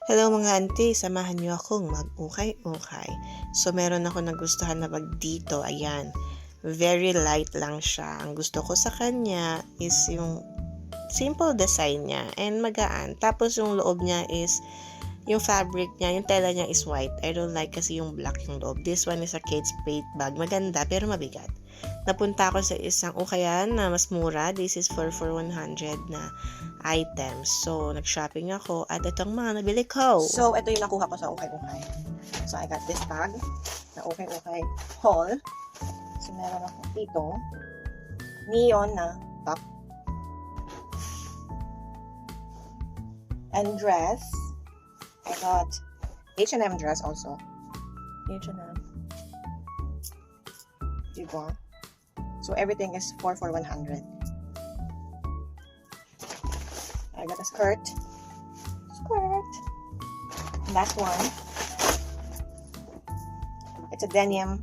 Hello mga auntie, samahan niyo akong mag-ukay-ukay. So meron ako nagustuhan na bag dito, ayan. Very light lang siya. Ang gusto ko sa kanya is yung simple design niya and magaan. Tapos yung loob niya is yung fabric niya, yung tela niya is white. I don't like kasi yung black yung loob. This one is a Kate Spade bag. Maganda pero mabigat. Napunta ako sa isang ukayan na mas mura. This is for 100 na items. So, nag-shopping ako at itong mga nabili ko. So, ito yung nakuha ko sa ukay-ukay. So, I got this bag na ukay-ukay haul. So, meron ako dito neon na top and dress. I got H&M dress also. H&M. Diba? So, everything is 4 for 100. I got a skirt. Last one. It's a denim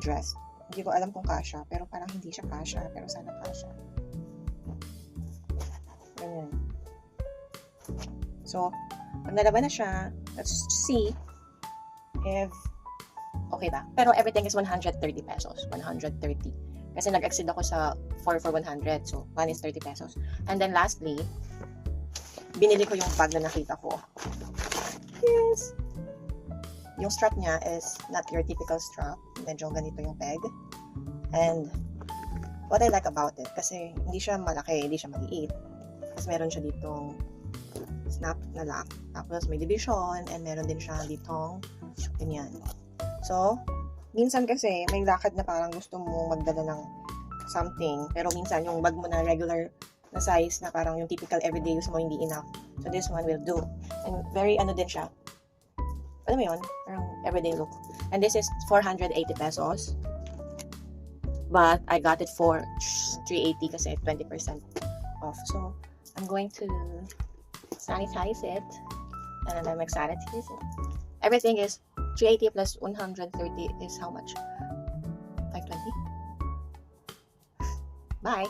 dress. Hindi ko alam kung kasha, pero parang hindi siya kasha, pero sana kasha. Ganyan. So, pag nalaban na siya, let's see if okay ba. Pero everything is 130 pesos. 130. Kasi nag-exceed ako sa 4 for 100. So, one is 30 pesos. And then lastly, binili ko yung bag na nakita ko. Yes! Yung strap niya is not your typical strap. Medyo ganito yung peg. And what I like about it, kasi hindi siya malaki, hindi siya maliit. Kasi meron siya ditong snap na lock. Tapos may division and meron din siya ditong ganyan. So, minsan kasi may lakad na parang gusto mo magdala ng something. Pero minsan yung bag mo na regular na size na parang yung typical everyday use mo hindi enough. So, this one will do. And very ano din siya. Alam mo yun? Parang everyday look. And this is 480 pesos. But I got it for 380 kasi 20% off. So, I'm going to sanitize it. And I'm excited to use it. Everything is 380 plus 130 is how much? 520? Bye!